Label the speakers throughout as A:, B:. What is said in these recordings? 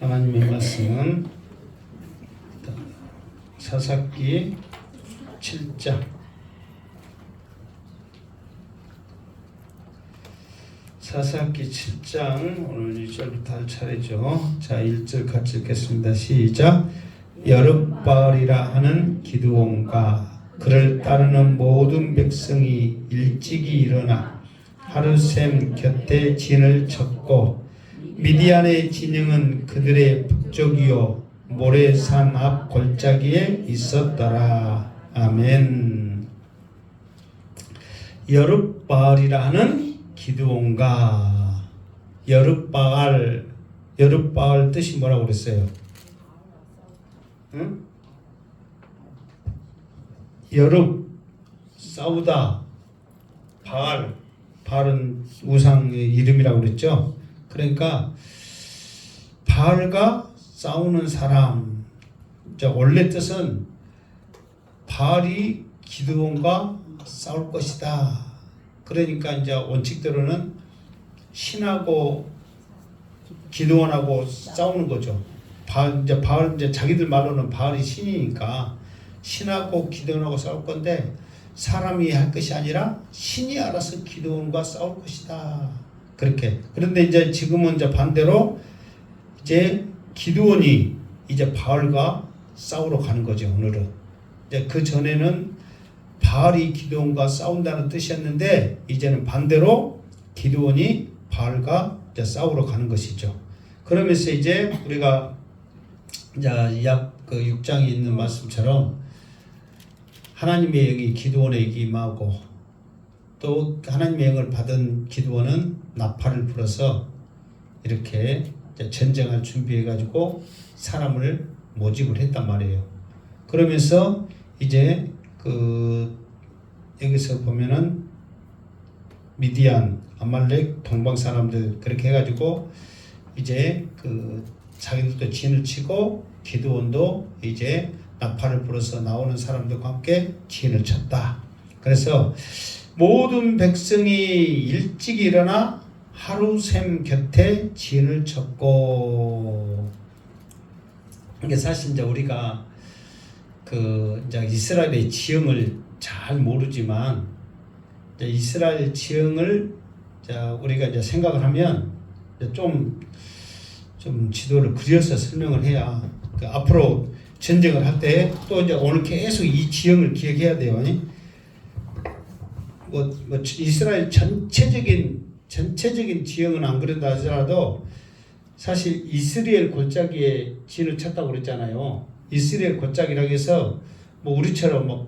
A: 하나님의 말씀은 사사기 7장 사사기 7장 오늘 1절부터 할 차례죠. 자, 1절 같이 읽겠습니다. 시작. 여룹바알이라 하는 기드온과 그를 따르는 모든 백성이 일찍이 일어나 하루샘 곁에 진을 쳤고 미디안의 진영은 그들의 북쪽이요 모레산 앞 골짜기에 있었더라. 아멘. 여룹바알이라 하는 기드온과 여룹바알 뜻이 뭐라고 그랬어요? 응? 여룹 싸우다, 바알은 우상의 이름이라고 그랬죠. 그러니까 바알과 싸우는 사람. 자, 원래 뜻은 바알이 기드온과 싸울 것이다. 그러니까 이제 원칙대로는 신하고 기드온하고 싸우는 거죠. 바알 이제 자기들 말로는 바알이 신이니까 신하고 기드온하고 싸울 건데 사람이 할 것이 아니라 신이 알아서 기드온과 싸울 것이다. 그렇게. 그런데 이제 지금은 이제 반대로 이제 기드온이 이제 바알과 싸우러 가는 거죠. 오늘은. 이제 그 전에는 바알이 기드온과 싸운다는 뜻이었는데 이제는 반대로 기드온이 바알과 이제 싸우러 가는 것이죠. 그러면서 이제 우리가 이제 그 6장에 있는 말씀처럼 하나님의 영이 기드온에게 임하고 또 하나님의 영을 받은 기드온은 나팔을 불어서 이렇게 전쟁을 준비해가지고 사람을 모집을 했단 말이에요. 그러면서 이제 여기서 보면은 미디안, 아말렉, 동방 사람들 그렇게 해가지고 이제 자기들도 진을 치고 기드온도 이제 나팔을 불어서 나오는 사람들과 함께 진을 쳤다. 그래서 모든 백성이 일찍 일어나 하루샘 곁에 진을 쳤고, 이게 사실 이제 우리가 이제 이스라엘의 지형을 잘 모르지만 이제 이스라엘 지형을 우리가 이제 생각을 하면 좀 지도를 그려서 설명을 해야 앞으로 전쟁을 할 때 또 이제 오늘 계속 이 지형을 기억해야 돼요. 뭐 이스라엘 전체적인 지형은 안 그런다 하더라도 사실 이스라엘 골짜기에 진을 쳤다고 그랬잖아요. 이스라엘 골짜기라고 해서 뭐 우리처럼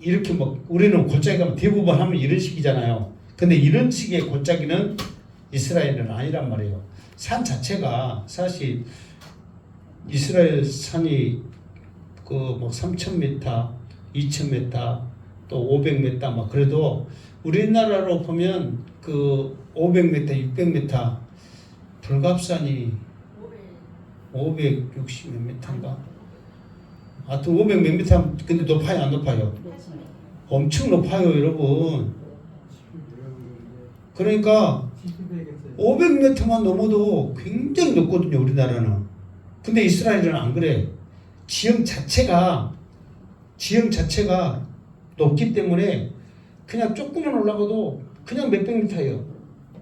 A: 이렇게 우리는 골짜기 가면 대부분 하면 이런 식이잖아요. 근데 이런 식의 골짜기는 이스라엘은 아니란 말이에요. 산 자체가 사실 이스라엘 산이 3,000m, 2,000m, 또 500m 그래도 우리나라로 보면 500m, 600m 불갑산이 560 몇 미터인가? 하여튼 500 몇 미터 근데 높아요, 안 높아요? 엄청 높아요, 여러분. 그러니까 500m만 넘어도 굉장히 높거든요, 우리나라는. 근데 이스라엘은 안 그래. 지형 자체가 높기 때문에 그냥 조금만 올라가도 그냥 몇백 미터예요.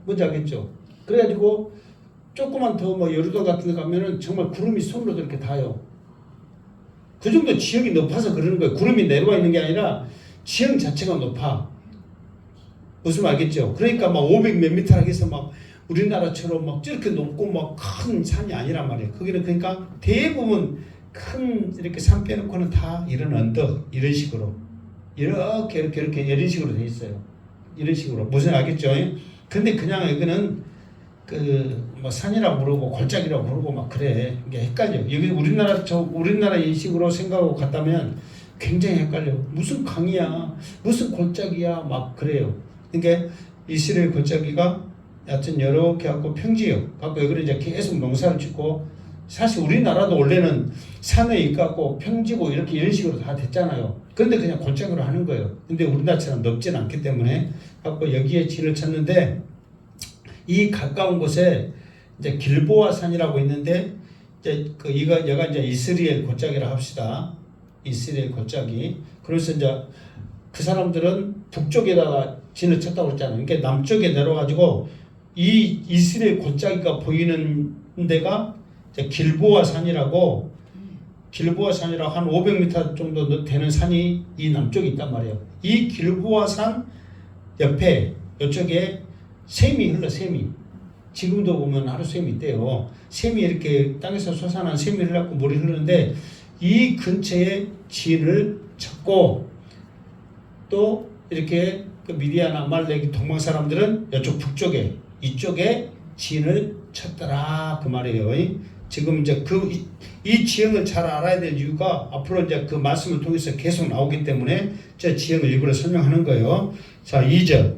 A: 뭔지 알겠죠? 그래가지고 조금만 더 여의도 같은 데 가면은 정말 구름이 손으로 이렇게 닿아요. 그 정도 지형이 높아서 그러는 거예요. 구름이 내려와 있는 게 아니라 지형 자체가 높아. 무슨 말 알겠죠? 그러니까 500 몇 미터라고 해서 우리나라처럼 저렇게 높고 큰 산이 아니란 말이에요. 거기는 그러니까 대부분 큰 이렇게 산 빼놓고는 다 이런 언덕, 이런 식으로 이렇게 이런 식으로 돼 있어요. 이런 식으로. 무슨 알겠죠? 근데 그냥 여기는 산이라고 부르고 골짜기라고 부르고 그래. 이게 헷갈려. 여기 우리나라 인식으로 생각하고 갔다면 굉장히 헷갈려. 무슨 강이야, 무슨 골짜기야, 그래요. 그러니까 이스라엘 골짜기가 여하튼 이렇게 갖고 평지요. 갖고 여기를 이제 계속 농사를 짓고, 사실 우리나라도 원래는 산에 있고 평지고 이런 식으로 다 됐잖아요. 그런데 그냥 골짜기로 하는 거예요. 근데 우리나라처럼 넓지는 않기 때문에 갖고 여기에 진을 쳤는데, 이 가까운 곳에 이제 길보아 산이라고 있는데 이제 얘가 이제 이스라엘 골짜기라 합시다. 이스라엘 골짜기. 그래서 이제 그 사람들은 북쪽에다가 진을 쳤다고 그랬잖아요. 그러니까 남쪽에 내려가지고 이 이스라엘 골짜기가 보이는 데가 이제 길보아 산이라고 한 500m 정도 되는 산이 이 남쪽에 있단 말이에요. 이 길보아 산 옆에 이쪽에 샘이 흘러. 샘이 지금도 보면 하루 샘이 있대요. 샘이 이렇게 땅에서 솟아난 샘이 흘러갖고 물이 흐르는데 이 근처에 진을 쳤고 또 이렇게 그 미디안 아말렉 동방 사람들은 이쪽 북쪽에 이쪽에 진을 쳤더라 그 말이에요. 지금 이제 이 지형을 잘 알아야 될 이유가 앞으로 이제 그 말씀을 통해서 계속 나오기 때문에 제 지형을 일부러 설명하는 거예요. 자, 2절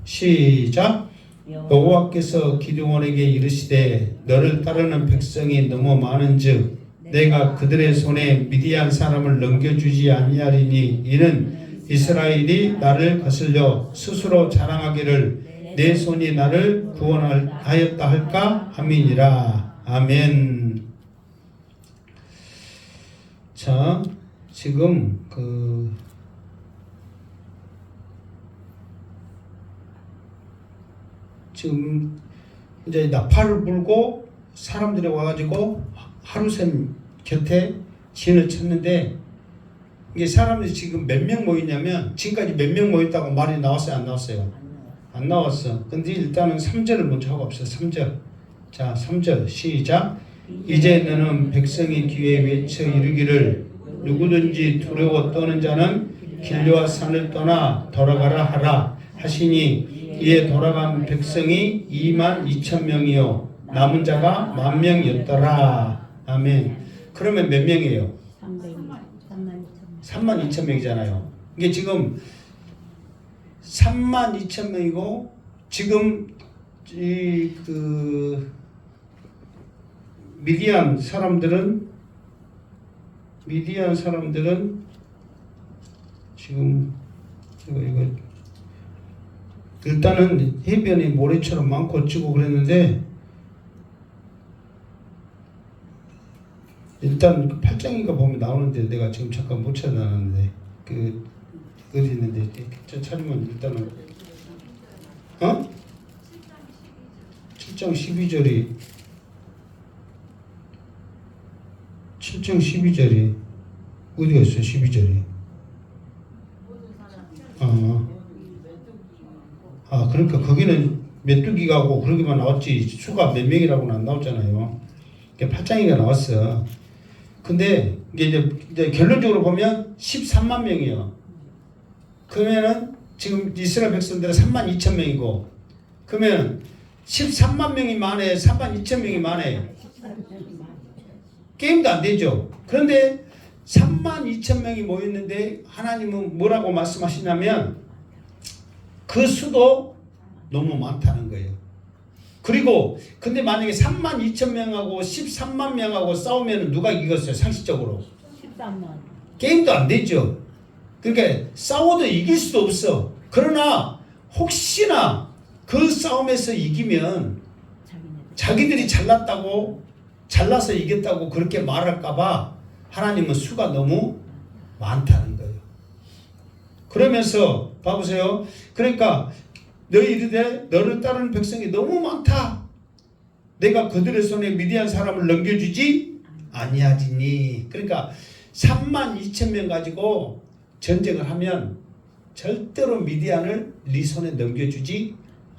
A: 시작. 여호와께서 기드온에게 이르시되 너를 따르는 백성이 너무 많은즉 내가 그들의 손에 미디안 사람을 넘겨주지 아니하리니 이는 이스라엘이 나를 거슬려 스스로 자랑하기를 내 손이 나를 구원하였다 할까 함이니라. 아멘. 자, 지금 지금 이제 나팔을 불고 사람들이 와가지고 하루샘 곁에 진을 쳤는데 이게 사람들이 지금 몇 명 모였냐면 지금까지 몇 명 모였다고 말이 나왔어요? 안 나왔어요? 안 나왔어. 근데 일단은 3절을 먼저 하고 없어요. 3절. 자, 3절 시작. 이제 너는 백성이 귀에 외쳐 이르기를 누구든지 두려워 떠는 자는 길르앗 산을 떠나 돌아가라 하라 하시니 이에 돌아간 백성이 22,000명이요 남은 자가 10,000명이었더라. 아멘. 그러면 몇 명이에요? 32,000명이잖아요. 이게 지금 32,000명이고 지금 미디안 사람들은 지금 이거 일단은 해변이 모래처럼 많고 지고 그랬는데 일단 8장인가 보면 나오는데 내가 지금 잠깐 못 찾아놨는데 어디 있는데 저 찾으면 일단은 7장 12절이 어디가 있어요? 12절이 그러니까 거기는 메뚜기가고 그러기만 나왔지 수가 몇 명이라고는 안 나왔잖아요. 8장이가 나왔어. 근데 이제 결론적으로 보면 13만 명이에요. 그러면은 지금 이스라엘 백성들은 32,000명이고 그러면 13만 명이 많아, 32,000명이 많아. 게임도 안 되죠. 그런데 32,000명이 모였는데 하나님은 뭐라고 말씀하시냐면 그 수도 너무 많다는 거예요. 그리고 근데 만약에 32,000명하고 13만 명하고 싸우면 누가 이겼어요? 상식적으로
B: 13만.
A: 게임도 안 되죠. 그러니까 싸워도 이길 수도 없어. 그러나 혹시나 그 싸움에서 이기면 자기들이 잘나서 이겼다고 그렇게 말할까봐 하나님은 수가 너무 많다는 거예요. 그러면서 봐보세요. 그러니까 너희 이르되 너를 따르는 백성이 너무 많다. 내가 그들의 손에 미디안 사람을 넘겨주지 아니하리니. 그러니까 32,000명 가지고 전쟁을 하면 절대로 미디안을 네 손에 넘겨주지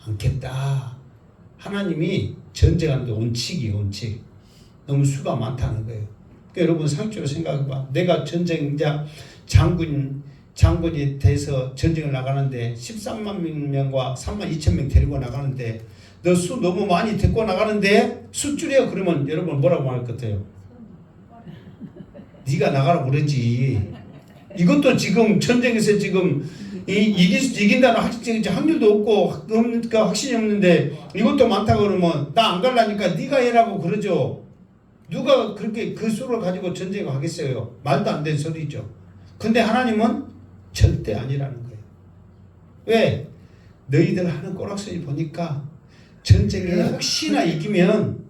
A: 않겠다. 하나님이 전쟁하는데 원칙이에요. 원칙. 너무 수가 많다는 거예요. 그러니까 여러분 상식적으로 생각해봐. 내가 전쟁자 장군이 돼서 전쟁을 나가는데 13만 명과 32,000명 데리고 나가는데 너 수 너무 많이 데리고 나가는데 수 줄여 그러면 여러분 뭐라고 말할 것 같아요? 네가 나가라고 그러지. 이것도 지금 전쟁에서 지금 이긴다는 확률도 없고 그러니까 확신이 없는데 이것도 많다고 그러면 나 안 갈라니까 네가 해라고 그러죠. 누가 그렇게 그 수를 가지고 전쟁을 하겠어요? 말도 안 되는 소리죠. 근데 하나님은 절대 아니라는 거예요. 왜? 너희들 하는 꼬락서리 보니까 전쟁에 혹시나 이기면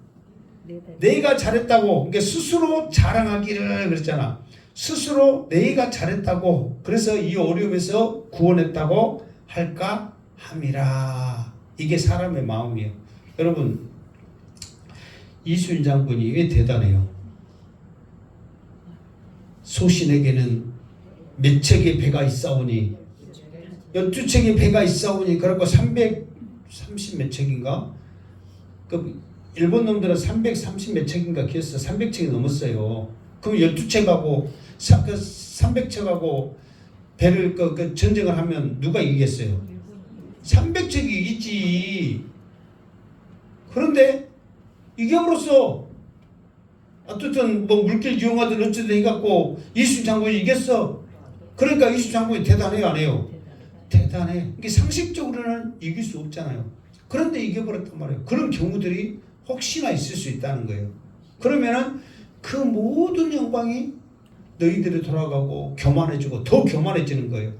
A: 내가 잘했다고. 그러니까 스스로 자랑하기를 그랬잖아. 스스로 내가 잘했다고. 그래서 이 어려움에서 구원했다고 할까 함이라. 이게 사람의 마음이에요. 여러분, 이순 장군이 왜 대단해요? 소신에게는 몇 척의 배가 있사오니 12척의 배가 있사오니 그렇고 330 몇 척인가? 그 일본 놈들은 330 몇 척인가 기었어. 300척이 넘었어요. 그럼 12척하고 300척하고 배를 그 전쟁을 하면 누가 이기겠어요? 300척이 이기지. 그런데 이겨버렸어. 어쨌든 뭐 물길 이용하든 어쨌든 해갖고 이순 장군이 이겼어. 그러니까 이순 장군이 대단해요, 안 해요? 대단해. 이게 상식적으로는 이길 수 없잖아요. 그런데 이겨버렸단 말이에요. 그런 경우들이 혹시나 있을 수 있다는 거예요. 그러면은 그 모든 영광이 너희들이 돌아가고 교만해지고 더 교만해지는 거예요.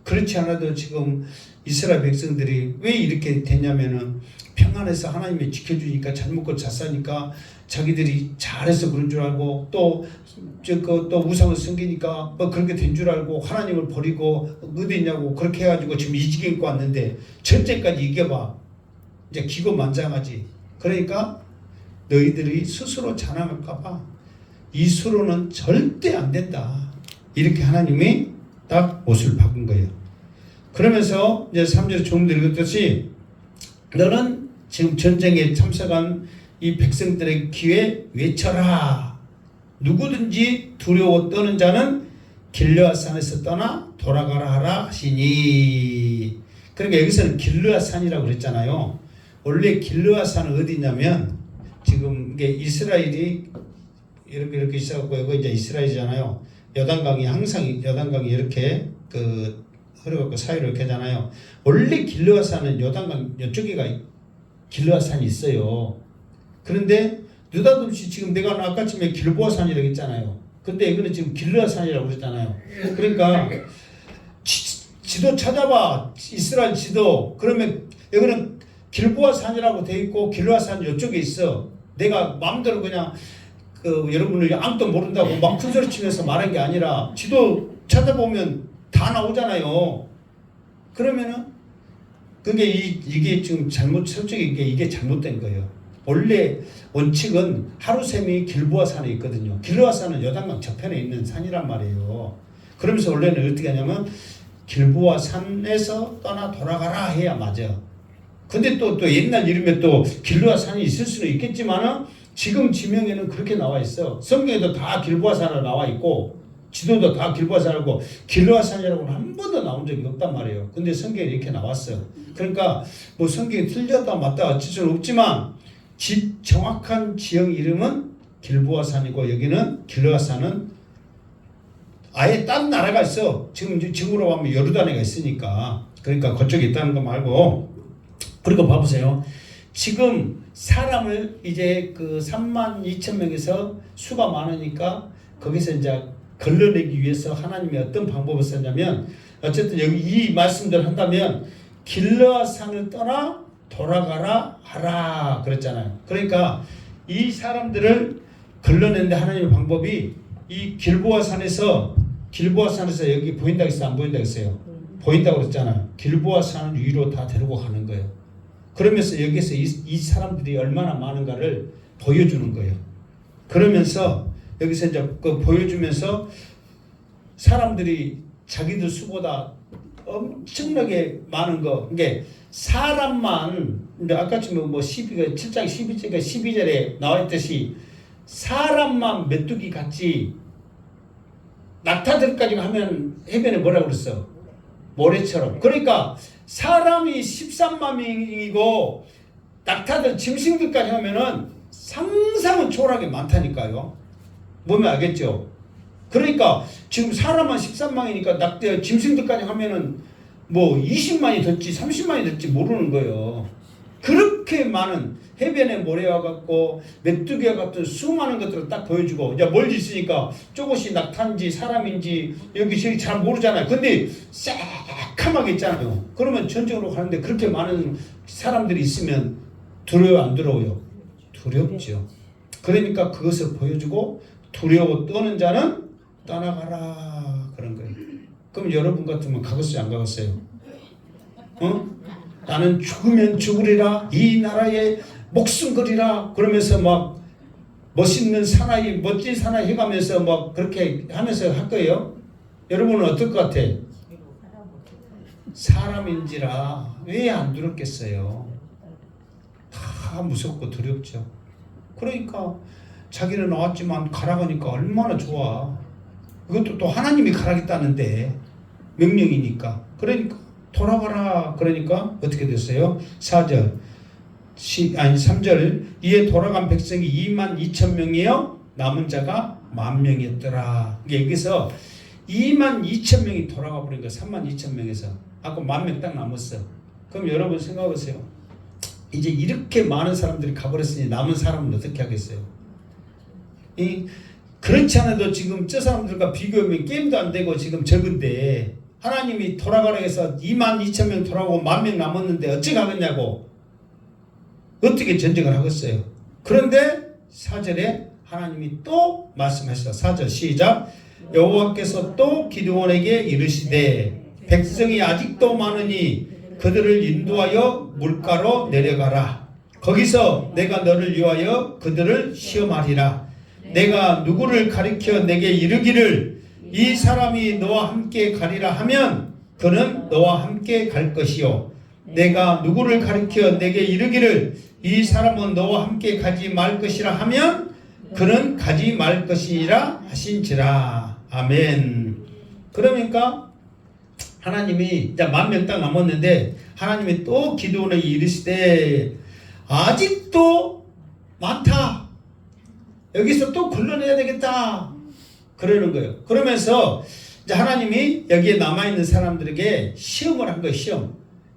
A: 그렇지 않아도 지금 이스라엘 백성들이 왜 이렇게 됐냐면은 평안해서 하나님이 지켜주니까 잘 먹고 잘 사니까 자기들이 잘해서 그런 줄 알고 또 우상을 섬기니까 뭐 그렇게 된 줄 알고 하나님을 버리고 어디 있냐고 그렇게 해가지고 지금 이 지경 입고 왔는데 전쟁까지 이겨봐. 이제 기고만장하지. 그러니까 너희들이 스스로 자랑할까봐 이 수로는 절대 안 된다. 이렇게 하나님이 딱 옷을 바꾼 거예요. 그러면서 이제 3절에 조금 읽었듯이 너는 지금 전쟁에 참석한 이 백성들의 귀에 외쳐라. 누구든지 두려워 떠는 자는 길르앗산에서 떠나 돌아가라 하라 하시니. 그러니까 여기서는 길르앗산이라고 그랬잖아요. 원래 길르앗산은 어디냐면 지금 이게 이스라엘이 이렇게 있어갖고 여기 이제 이스라엘이잖아요. 요단강이 항상 요단강이 이렇게 그 흐르고 사이로 이렇게 하잖아요. 원래 길르앗산은 요단강 이쪽에가 길르앗산이 있어요. 그런데 느닷없이 지금 내가 아까쯤에 길보아산이라고 했잖아요. 근데 이거는 지금 길르앗산이라고 그랬잖아요. 그러니까 지도 찾아봐. 이스라엘 지도. 그러면 여기는 길보아산이라고 돼 있고 길르앗산 이쪽에 있어. 내가 마음대로 그냥 여러분을 아무도 모른다고 막 큰 소리 치면서 말한 게 아니라 지도 찾아보면 다 나오잖아요. 그러면은 그게 이게 지금 솔직히 이게 잘못된 거예요. 원래 원칙은 하루샘이 길보아산에 있거든요. 길보아산은 요단강 저편에 있는 산이란 말이에요. 그러면서 원래는 어떻게 하냐면 길보아산에서 떠나 돌아가라 해야 맞아. 근데 또 옛날 이름에 또 길보아산이 있을 수는 있겠지만은 지금 지명에는 그렇게 나와 있어. 성경에도 다 길보아산으로 나와 있고 지도도 다 길보아산이고 길르앗산이라고는 한 번도 나온 적이 없단 말이에요. 근데 성경에 이렇게 나왔어요. 그러니까 뭐 성경이 틀렸다 맞다 어쩔 수는 없지만 정확한 지형 이름은 길보아산이고 여기는 길르앗산은 아예 딴 나라가 있어. 지금으로 가면 요르단에가 있으니까. 그러니까 그쪽에 있다는 거 말고. 그리고 봐보세요. 지금 사람을 이제 그 32,000명에서 수가 많으니까 거기서 이제 걸러내기 위해서 하나님이 어떤 방법을 썼냐면 어쨌든 여기 이 말씀들 한다면 길르앗산을 떠나 돌아가라 하라 그랬잖아요. 그러니까 이 사람들을 걸러내는데 하나님의 방법이 이 길보아산에서 여기 보인다고 했어요? 안 보인다고 했어요? 보인다고 그랬잖아요. 길보아산 위로 다 데리고 가는 거예요. 그러면서 여기서 이 사람들이 얼마나 많은가를 보여주는 거예요. 그러면서 여기서 이제 그 보여주면서 사람들이 자기들 수보다 엄청나게 많은 거. 이게 사람만 아까쯤 뭐 7장 12절에 나와 있듯이 사람만 메뚜기 같이 낙타들까지 하면 해변에 뭐라고 그랬어? 모래처럼. 그러니까 사람이 13만 명이고 낙타들 짐승들까지 하면은 상상은 초월하게 많다니까요. 보면 알겠죠? 그러니까 지금 사람만 13만이니까 낙타 짐승들까지 하면은 뭐 20만이 될지 30만이 될지 모르는 거예요. 그렇게 많은 해변에 모래와 같고 메뚜기와 같은 수많은 것들을 딱 보여주고 이제 멀리 있으니까 저것이 낙타인지 사람인지 여기 저기 잘 모르잖아요. 근데 새카맣게 있잖아요. 그러면 전쟁으로 가는데 그렇게 많은 사람들이 있으면 두려워요 안 두려워요? 두렵죠. 그러니까 그것을 보여주고 두려워 떠는 자는 떠나가라 그런 거예요. 그럼 여러분 같으면 가겠어요 안 가겠어요? 나는 죽으면 죽으리라 이 나라의 목숨 걸이라 그러면서 막 멋있는 사나이 멋진 사나이 해가면서 막 그렇게 하면서 할 거예요. 여러분은 어떨 것 같아? 사람인지라 왜 안 두렵겠어요? 다 무섭고 두렵죠. 그러니까 자기는 나왔지만 가라가니까 얼마나 좋아. 이것도 또 하나님이 가라겠다는데 명령이니까. 그러니까 돌아가라. 그러니까 어떻게 됐어요? 3절 이에 돌아간 백성이 22,000명이요 남은 자가 10,000명이었더라. 여기서 22,000명이 돌아가 버리니까 32,000명에서 아까 10,000명 딱 남았어. 그럼 여러분 생각해보세요. 이제 이렇게 많은 사람들이 가버렸으니 남은 사람은 어떻게 하겠어요? 그렇지 않아도 지금 저 사람들과 비교하면 게임도 안 되고 지금 적은데 하나님이 돌아가라 해서 22,000명 돌아오고 10,000명 남았는데 어찌 가겠냐고 어떻게 전쟁을 하겠어요? 그런데 4절에 하나님이 또 말씀하시다. 4절 시작. 여호와께서 또 기드온에게 이르시되 백성이 아직도 많으니 그들을 인도하여 물가로 내려가라. 거기서 내가 너를 위하여 그들을 시험하리라. 내가 누구를 가리켜 내게 이르기를 이 사람이 너와 함께 가리라 하면 그는 너와 함께 갈 것이요 내가 누구를 가리켜 내게 이르기를 이 사람은 너와 함께 가지 말 것이라 하면 그는 가지 말 것이라 하신지라. 아멘. 그러니까 하나님이 이제 10,000명 딱 남았는데 하나님이 또 기드온에게 이르시되 아직도 많다. 여기서 또 걸러내야 되겠다. 그러는 거예요. 그러면서 이제 하나님이 여기에 남아있는 사람들에게 시험을 한 거예요.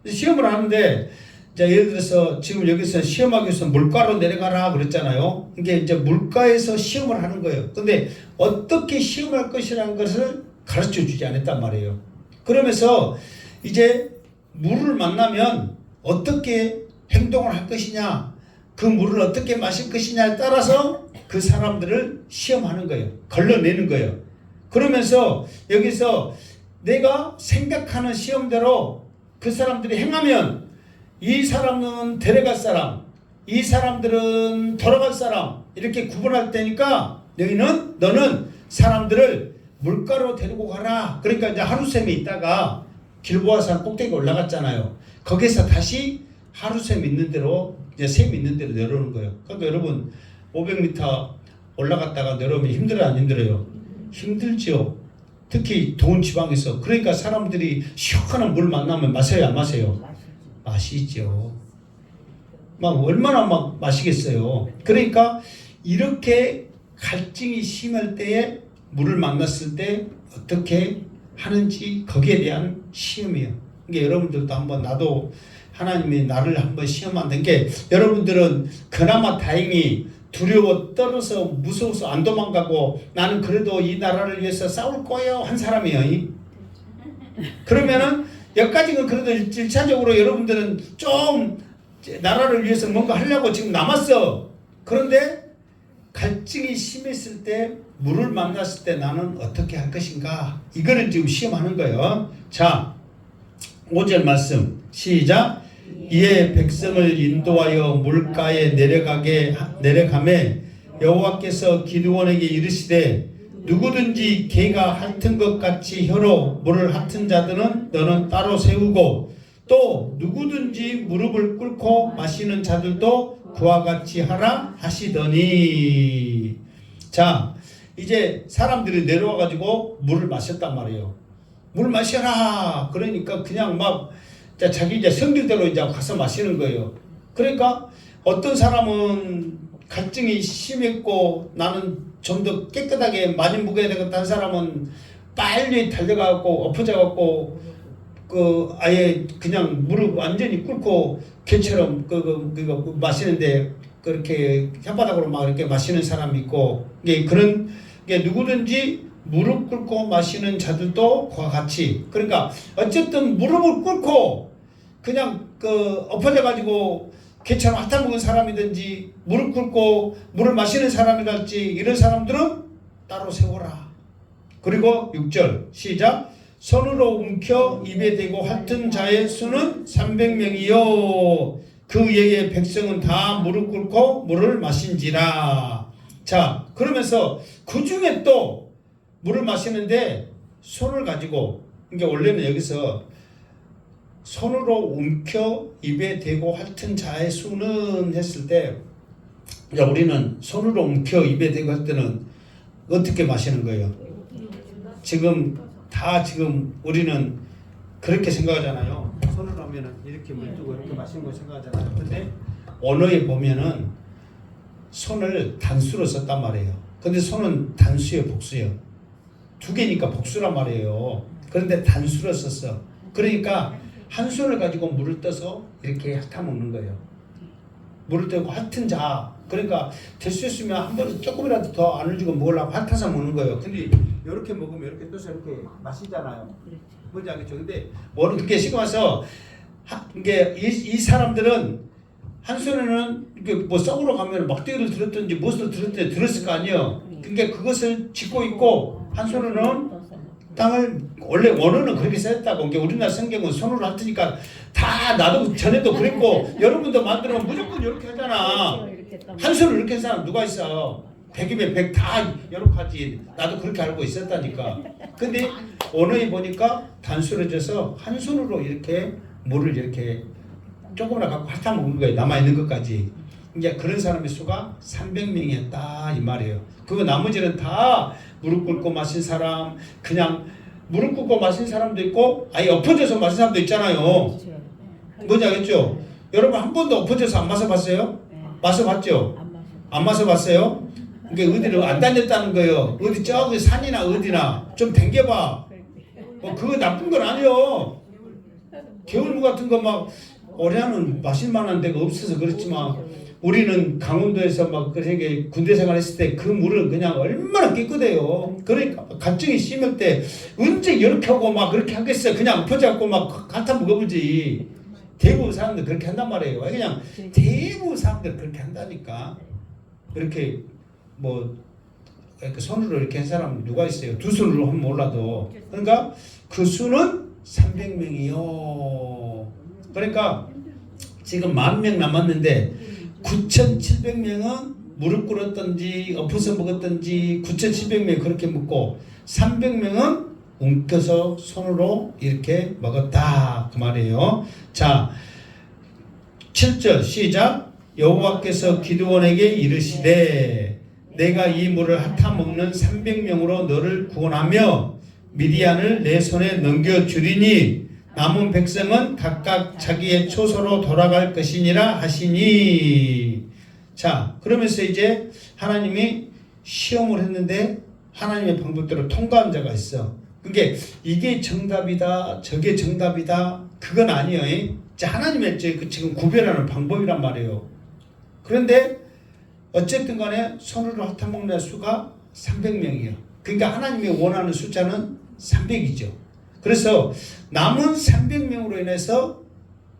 A: 시험을 하는데 자, 예를 들어서 지금 여기서 시험하기 위해서 물가로 내려가라 그랬잖아요. 이게 이제 물가에서 시험을 하는 거예요. 근데 어떻게 시험할 것이라는 것을 가르쳐 주지 않았단 말이에요. 그러면서 이제 물을 만나면 어떻게 행동을 할 것이냐, 그 물을 어떻게 마실 것이냐에 따라서 그 사람들을 시험하는 거예요. 걸러내는 거예요. 그러면서 여기서 내가 생각하는 시험대로 그 사람들이 행하면 이 사람은 데려갈 사람, 이 사람들은 돌아갈 사람 이렇게 구분할 테니까 너는 사람들을 물가로 데리고 가라. 그러니까 이제 하루샘이 있다가 길보아산 꼭대기 올라갔잖아요. 거기서 다시 하루샘 있는 대로 이제 샘 있는 대로 내려오는 거예요. 그러니까 여러분 500m 올라갔다가 내려오면 힘들어요, 안 힘들어요? 힘들죠. 특히 더운 지방에서. 그러니까 사람들이 시원한 물 만나면 마셔요, 안 마셔요? 마시죠. 막 얼마나 막 마시겠어요. 그러니까 이렇게 갈증이 심할 때에 물을 만났을 때 어떻게 하는지 거기에 대한 시험이에요. 그러니까 여러분들도 한번 나도 하나님이 나를 한번 시험한다는 게 여러분들은 그나마 다행히 두려워 떨어서 무서워서 안 도망가고 나는 그래도 이 나라를 위해서 싸울 거예요 한 사람이에요. 그러면은 여기까지는 그래도 1차적으로 여러분들은 좀 나라를 위해서 뭔가 하려고 지금 남았어. 그런데 갈증이 심했을 때 물을 만났을 때 나는 어떻게 할 것인가 이거를 지금 시험하는 거예요. 자 5절 말씀 시작. 이에 백성을 인도하여 물가에 내려가매 여호와께서 기드온에게 이르시되 누구든지 개가 핥은 것 같이 혀로 물을 핥은 자들은 너는 따로 세우고 또 누구든지 무릎을 꿇고 마시는 자들도 그와 같이 하라 하시더니. 자 이제 사람들이 내려와 가지고 물을 마셨단 말이에요. 물 마셔라. 그러니까 그냥 막 자기 이제 성질대로 이제 가서 마시는 거예요. 그러니까 어떤 사람은 갈증이 심했고 나는 좀 더 깨끗하게 많이 먹어야 되겠다는 사람은 빨리 달려가고 엎어져갖고 그 아예 그냥 무릎 완전히 꿇고 개처럼 그거 마시는데 그렇게 혓바닥으로 막 이렇게 마시는 사람이 있고 이게 그런 게 누구든지 무릎 꿇고 마시는 자들도 그와 같이. 그러니까 어쨌든 무릎을 꿇고 그냥 엎어져 가지고 개처럼 핥아 먹은 사람이든지 무릎 꿇고 물을 마시는 사람이랄지 이런 사람들은 따로 세워라. 그리고 6절 시작. 손으로 움켜 입에 대고 핥은 자의 수는 300명이요 그 외의 백성은 다 무릎 꿇고 물을 마신지라. 자, 그러면서 그 중에 또 물을 마시는데 손을 가지고, 그러니까 원래는 여기서 손으로 움켜 입에 대고 핥은 자의 수는 했을 때, 우리는 손으로 움켜 입에 대고 할 때는 어떻게 마시는 거예요? 지금 우리는 그렇게 생각하잖아요. 손을 하면은 이렇게 물 뜨고 이렇게 마시는 거 생각하잖아요. 근데 언어에 보면은 손을 단수로 썼단 말이에요. 근데 손은 단수예요, 복수예요? 두 개니까 복수란 말이에요. 그런데 단수로 썼어. 그러니까 한 손을 가지고 물을 떠서 이렇게 핥아 먹는 거예요. 물을 떠고 핥은 자. 그러니까 될 수 있으면 한 번에 조금이라도 더 안을 주고 먹으려고 핥아서 먹는 거예요. 근데 이렇게 먹으면 이렇게 떠서 이렇게 마시잖아요. 뭔지 알겠죠? 근데 뭐는 그렇게 시고 와서 이게 이 사람들은 한 손에는 이렇게 뭐 썩으러 가면 막대기를 들었든지 무엇을 들었든지 들었을 거 아니에요. 그러니까 그것을 짚고 있고 한 손에는 땅을, 원래 원어는 그렇게 썼다고. 그러니까 우리나라 성경은 손으로 핥으니까 다 나도 전에도 그랬고 여러분도 만들면 무조건 이렇게 하잖아. 한 손으로 이렇게 한 사람 누가 있어? 100이면 100 다 이렇게 하지. 나도 그렇게 알고 있었다니까. 근데 언어에 보니까 단순해져서 한 손으로 이렇게 물을 이렇게 조금이나 갖고 핥아 먹는 거예요. 남아있는 것까지. 이제 그런 사람의 수가 300명이었다 이 말이에요. 그거 나머지는 다 무릎 꿇고 마신 사람, 그냥 무릎 꿇고 마신 사람도 있고 아예 엎어져서 마신 사람도 있잖아요. 뭔지 알겠죠? 여러분 한 번도 엎어져서 안 마셔봤어요? 마셔봤죠? 안 마셔봤어요? 그러니까 어디를 안 다녔다는 거예요. 어디 저기 산이나 어디나 좀 댕겨봐. 뭐 그거 나쁜 건 아니에요. 겨울무 같은 거 막 올해는 마실 만한 데가 없어서 그렇지만 우리는 강원도에서 막 그렇게 군대 생활했을 때 그 물은 그냥 얼마나 깨끗해요. 그러니까 갑자기 심을 때 언제 이렇게 하고 막 그렇게 하겠어요. 그냥 엎어져갖고 막 갖다 먹어보지. 대부분 사람들 그렇게 한단 말이에요. 그냥 대부분 사람들 그렇게 한다니까. 그렇게 뭐 손으로 이렇게 한 사람 누가 있어요? 두 손으로 하면 몰라도. 그러니까 그 수는 300명이요. 그러니까 지금 10,000명 남았는데 9,700명은 무릎 꿇었든지 엎어서 먹었든지 9,700명이 그렇게 먹고 300명은 움켜서 손으로 이렇게 먹었다 그 말이에요. 자, 7절 시작. 여호와께서 기드온에게 이르시되 내가 이 물을 핥아 먹는 300명으로 너를 구원하며 미디안을 내 손에 넘겨주리니 남은 백성은 각각 자기의 초소로 돌아갈 것이니라 하시니. 자, 그러면서 이제 하나님이 시험을 했는데 하나님의 방법대로 통과한 자가 있어. 그게 이게 정답이다 저게 정답이다 그건 아니에요. 하나님의 지금 구별하는 방법이란 말이에요. 그런데 어쨌든 간에 손으로 핥아먹는 수가 300명이에요. 그러니까 하나님이 원하는 숫자는 300이죠. 그래서 남은 300명으로 인해서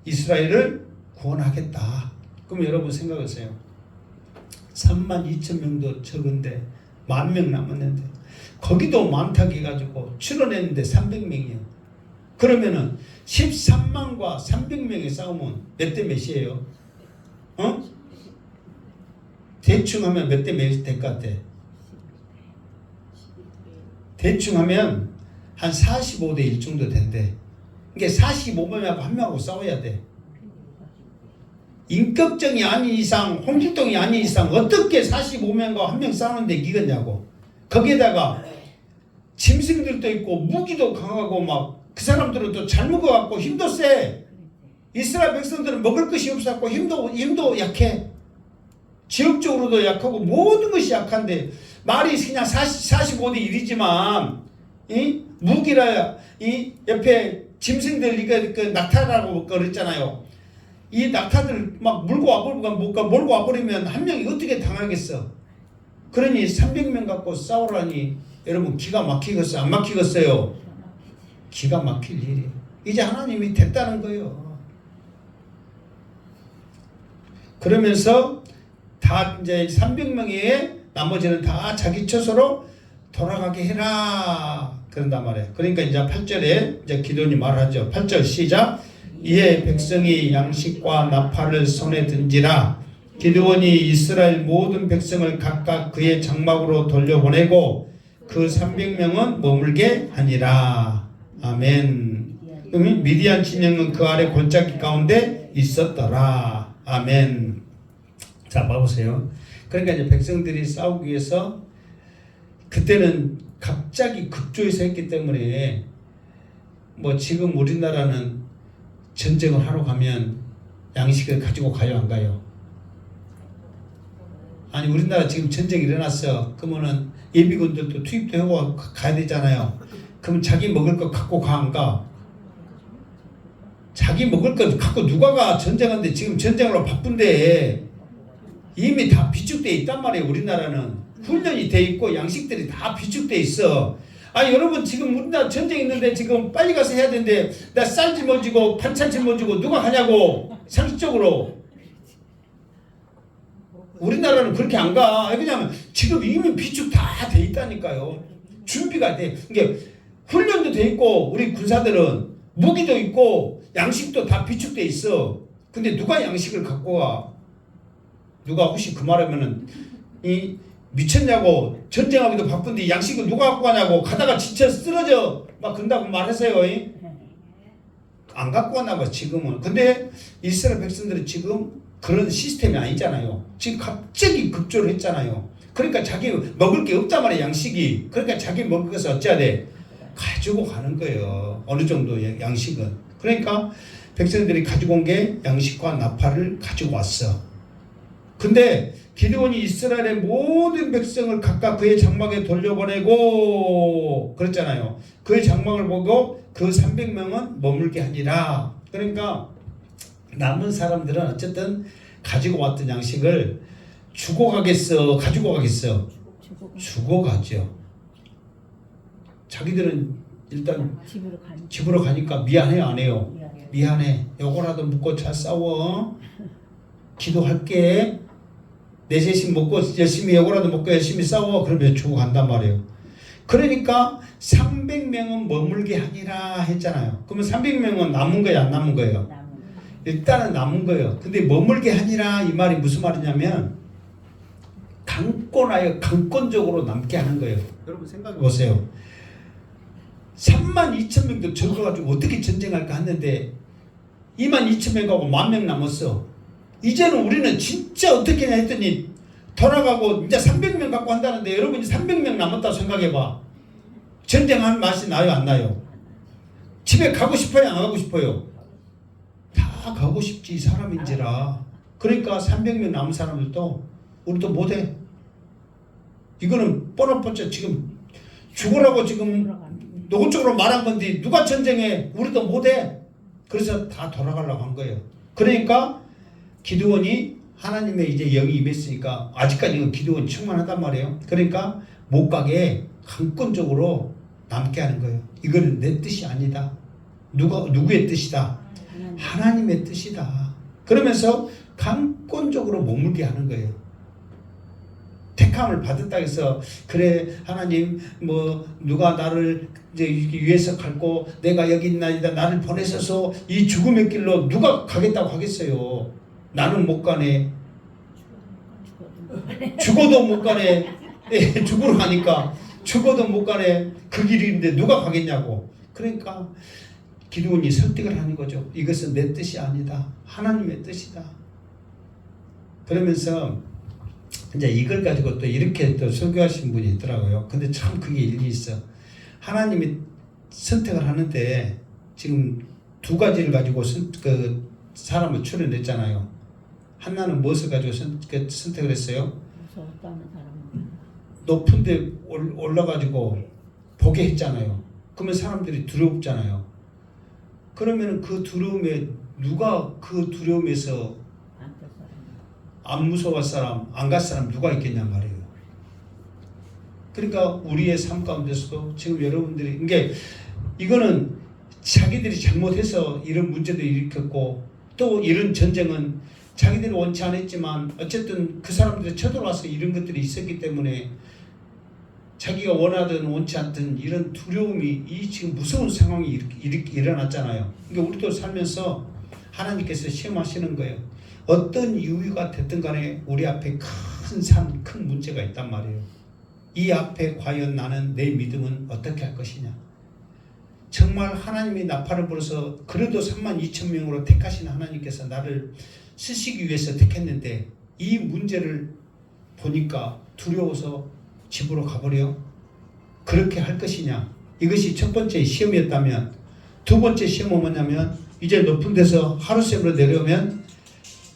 A: 이스라엘을 구원하겠다. 그럼 여러분 생각하세요. 32,000명도 적은데 10,000명 남았는데 거기도 많다고 해가지고 출원했는데 300명이에요. 그러면은 13만과 300명의 싸움은 몇 대 몇이에요? 대충 하면 몇 대 몇이 될 것 같아? 대충 하면 한 45대 1 정도 된대. 그러니까 45명하고 한 명하고 싸워야 돼. 인격정이 아닌 이상, 홍길동이 아닌 이상 어떻게 45명과 한 명 싸우는데 이기겠냐고. 거기에다가 짐승들도 있고 무기도 강하고 막 그 사람들은 또 잘 먹어갖고 힘도 세. 이스라엘 백성들은 먹을 것이 없었고 힘도 약해. 지역적으로도 약하고 모든 것이 약한데 말이 그냥 45대 1이지만 이 무기라 이 옆에 짐승들 이거 그 낙타라고 그랬잖아요. 이 낙타들 막 몰고 와버리면 한 명이 어떻게 당하겠어. 그러니 300명 갖고 싸우라니 여러분 기가 막히겠어요? 안 막히겠어요? 기가 막힐 일이. 이제 하나님이 됐다는 거예요. 그러면서 다 이제 300명의 나머지는 다 자기 처소로 돌아가게 해라. 그런단 말이에요. 그러니까 이제 8절에 이제 기도원이 말하죠. 8절 시작. 이에 백성이 양식과 나팔을 손에 든지라. 기드온이 이스라엘 모든 백성을 각각 그의 장막으로 돌려보내고 그 300명은 머물게 하니라. 아멘. 그러면 미디안 진영은 그 아래 골짜기 가운데 있었더라. 아멘. 자, 봐보세요. 그러니까 이제 백성들이 싸우기 위해서 그때는 갑자기 급조해서 했기 때문에 뭐 지금 우리나라는 전쟁을 하러 가면 양식을 가지고 가요, 안 가요? 아니, 우리나라 지금 전쟁이 일어났어. 그러면은 예비군들도 투입도 하고 가야 되잖아요. 그럼 자기 먹을 거 갖고 가, 안 가? 자기 먹을 거 갖고 누가 가? 전쟁하는데 지금 전쟁으로 바쁜데 이미 다 비축돼 있단 말이에요. 우리나라는 훈련이 돼 있고 양식들이 다 비축돼 있어. 아니, 여러분 지금 우리나라 전쟁 있는데 지금 빨리 가서 해야 되는데 나 쌀 짊어지고 반찬 짊어지고 누가 하냐고. 상식적으로 우리나라는 그렇게 안 가. 왜냐하면 지금 이미 비축 다 돼 있다니까요. 준비가 돼. 그러니까 훈련도 돼 있고 우리 군사들은 무기도 있고 양식도 다 비축돼 있어. 근데 누가 양식을 갖고 가? 누가 혹시 그 말하면은 이 미쳤냐고. 전쟁하기도 바쁜데 양식을 누가 갖고 가냐고. 가다가 지쳐 쓰러져 막 그런다고 말하세요. 안 갖고 왔나 봐 지금은. 근데 이스라엘 백성들은 지금 그런 시스템이 아니잖아요. 지금 갑자기 급조를 했잖아요. 그러니까 자기 먹을 게 없단 말이야, 양식이. 그러니까 자기 먹을 것을 어찌해야 돼? 가지고 가는 거예요. 어느 정도의 양식은. 그러니까 백성들이 가지고 온 게 양식과 나팔을 가지고 왔어. 근데 기드온이 이스라엘의 모든 백성을 각각 그의 장막에 돌려보내고 그랬잖아요. 그의 장막을 보고 그 300명은 머물게 하니라. 그러니까 남은 사람들은 어쨌든 가지고 왔던 양식을 주고 가겠어, 가지고 가겠어? 주고 가죠. 자기들은 일단 집으로 가니까 미안해요, 안 해요? 미안해. 요거라도 묻고 잘 싸워. 기도할게. 내 대신 먹고 열심히 요거라도 먹고 열심히 싸워. 그러면 주고 간단 말이에요. 그러니까 300명은 머물게 하니라 했잖아요. 그러면 300명은 남은 거야, 안 남은 거예요? 일단은 남은 거예요. 근데 머물게 하니라 이 말이 무슨 말이냐면 강권적으로 남게 하는 거예요. 여러분 생각해 보세요. 32,000명도 적어가지고 어떻게 전쟁할까 했는데 22,000명하고 10,000명 남았어. 이제는 우리는 진짜 어떻게 해야 했더니 돌아가고 이제 300명 갖고 한다는데 여러분이 300명 남았다고 생각해봐. 전쟁하는 맛이 나요, 안 나요? 집에 가고 싶어요, 안 가고 싶어요? 다 가고 싶지, 사람인지라. 그러니까 300명 남은 사람들도 우리도 못해. 이거는 뻔뻔뻔 지금 죽으라고 지금 노골적으로 말한 건데 누가 전쟁해? 우리도 못해. 그래서 다 돌아가려고 한 거예요. 그러니까 기드온이 하나님의 이제 영이 임했으니까 아직까지는 기드온이 충만하단 말이에요. 그러니까 못 가게 강권적으로 남게 하는 거예요. 이거는 내 뜻이 아니다. 누구의 뜻이다? 하나님의 뜻이다. 그러면서 강권적으로 머물게 하는 거예요. 택함을 받았다 해서 그래 하나님 뭐 누가 나를 이제 위해서 갈고 내가 여기 있나이다 나를 보내셔서 이 죽음의 길로 누가 가겠다고 하겠어요. 나는 못 가네. 죽어도 못 가네. 죽으러 가니까 죽어도 못 가네. 그 길인데 누가 가겠냐고. 그러니까 기드온이 설득을 하는 거죠. 이것은 내 뜻이 아니다. 하나님의 뜻이다. 그러면서 이제 이걸 가지고 또 이렇게 또 설교하신 분이 있더라고요. 근데 참 그게 일리 있어. 하나님이 선택을 하는데 지금 두 가지를 가지고 그 사람을 출연했잖아요. 하나는 무엇을 가지고 선택을 했어요? 높은 데 올라가지고 보게 했잖아요. 그러면 사람들이 두렵잖아요. 그러면 그 두려움에 누가 그 두려움에서 안 무서워할 사람, 안 갈 사람 누가 있겠냐 말이에요. 그러니까 우리의 삶 가운데서도 지금 여러분들이 이거는 자기들이 잘못해서 이런 문제도 일으켰고 또 이런 전쟁은 자기들이 원치 않았지만 어쨌든 그 사람들이 쳐들어와서 이런 것들이 있었기 때문에 자기가 원하든 원치 않든 이런 두려움이 이 지금 무서운 상황이 이렇게 일어났잖아요. 그러니까 우리도 살면서 하나님께서 시험하시는 거예요. 어떤 이유가 됐든 간에 우리 앞에 큰 문제가 있단 말이에요. 이 앞에 과연 나는 내 믿음은 어떻게 할 것이냐. 정말 하나님이 나팔을 불어서 그래도 32,000명으로 택하신 하나님께서 나를 쓰시기 위해서 택했는데 이 문제를 보니까 두려워서 집으로 가버려. 그렇게 할 것이냐. 이것이 첫 번째 시험이었다면, 두 번째 시험은 뭐냐면 이제 높은 데서 하루세로 내려오면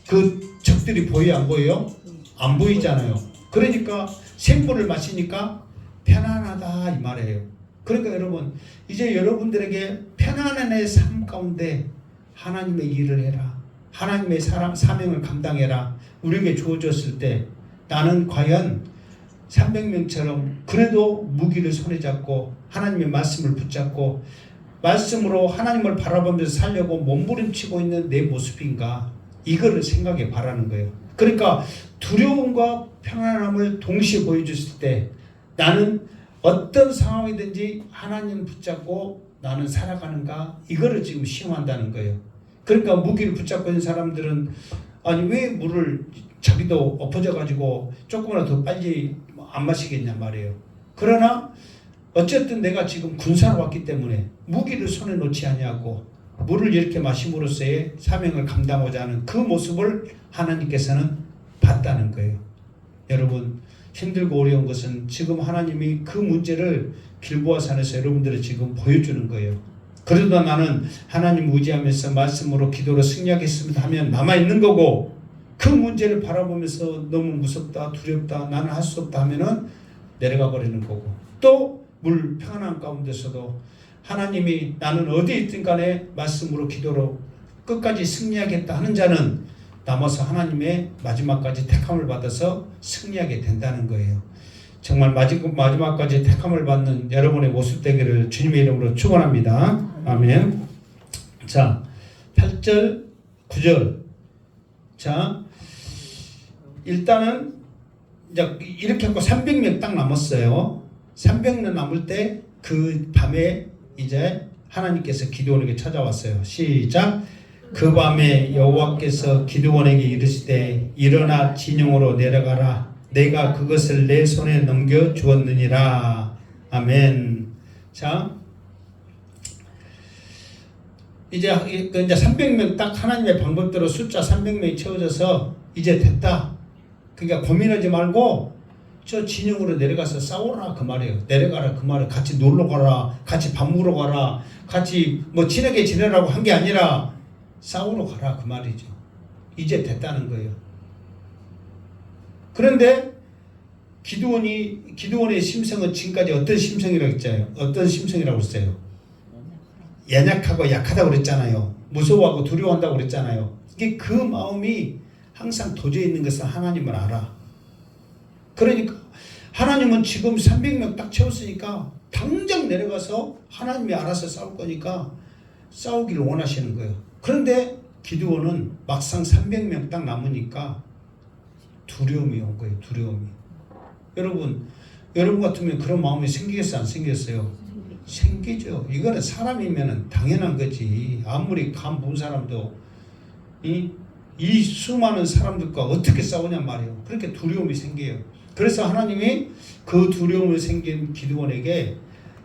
A: 그 적들이 보여 안 보여요? 안 보이잖아요. 그러니까 생물을 마시니까 편안하다 이 말이에요. 그러니까 여러분 이제 여러분들에게 편안한 삶 가운데 하나님의 일을 해라. 하나님의 사명을 감당해라. 우리에게 주어졌을 때 나는 과연 300명처럼 그래도 무기를 손에 잡고 하나님의 말씀을 붙잡고 말씀으로 하나님을 바라보면서 살려고 몸부림치고 있는 내 모습인가, 이거를 생각해 바라는 거예요. 그러니까 두려움과 편안함을 동시에 보여줬을 때 나는 어떤 상황이든지 하나님 붙잡고 나는 살아가는가, 이거를 지금 시험한다는 거예요. 그러니까 무기를 붙잡고 있는 사람들은 아니 왜 물을 자기도 엎어져 가지고 조금이라도 더 빨리 안 마시겠냐 말이에요. 그러나 어쨌든 내가 지금 군사로 왔기 때문에 무기를 손에 놓지 아니하고 물을 이렇게 마심으로써의 사명을 감당하고자 하는 그 모습을 하나님께서는 봤다는 거예요. 여러분 힘들고 어려운 것은 지금 하나님이 그 문제를 길보아 산에서 여러분들을 지금 보여주는 거예요. 그러다 나는 하나님 의지하면서 말씀으로 기도로 승리하겠습니다 하면 남아있는 거고, 그 문제를 바라보면서 너무 무섭다 두렵다 나는 할 수 없다 하면은 내려가 버리는 거고, 또 물 평안한 가운데서도 하나님이 나는 어디에 있든 간에 말씀으로 기도로 끝까지 승리하겠다 하는 자는 남아서 하나님의 마지막까지 택함을 받아서 승리하게 된다는 거예요. 정말 마지막까지 택함을 받는 여러분의 모습 되기를 주님의 이름으로 축원합니다. 아멘. 자, 8절 9절. 자, 일단은 이제 이렇게 하고 300명 딱 남았어요. 300명 남을 때 그 밤에 이제 하나님께서 기드온에게 찾아왔어요. 시작. 그 밤에 여호와께서 기드온에게 이르시되 일어나 진영으로 내려가라. 내가 그것을 내 손에 넘겨 주었느니라. 아멘. 자, 이제 300명 딱 하나님의 방법대로 숫자 300명이 채워져서 이제 됐다. 그러니까 고민하지 말고 저 진영으로 내려가서 싸워라 그 말이에요. 내려가라 그 말이에요. 같이 놀러 가라, 같이 밥 먹으러 가라, 같이 뭐 친하게 지내라고 한 게 아니라 싸우러 가라 그 말이죠. 이제 됐다는 거예요. 그런데 기드온의 심성은 지금까지 어떤 심성이라고 했잖아요. 어떤 심성이라고 했어요? 연약하고 약하다고 그랬잖아요. 무서워하고 두려워한다고 그랬잖아요. 이게 그 마음이 항상 도저히 있는 것은 하나님을 알아. 그러니까 하나님은 지금 300명 딱 채웠으니까 당장 내려가서 하나님이 알아서 싸울 거니까 싸우기를 원하시는 거예요. 그런데 기드온은 막상 300명 딱 남으니까 두려움이 온 거예요. 두려움이. 여러분 같으면 그런 마음이 생기겠어요? 안 생겼어요? 생기죠. 이거는 사람이면 당연한 거지. 아무리 감 본 사람도 이 수많은 사람들과 어떻게 싸우냐 말이에요. 그렇게 두려움이 생겨요. 그래서 하나님이 그 두려움을 생긴 기드온에게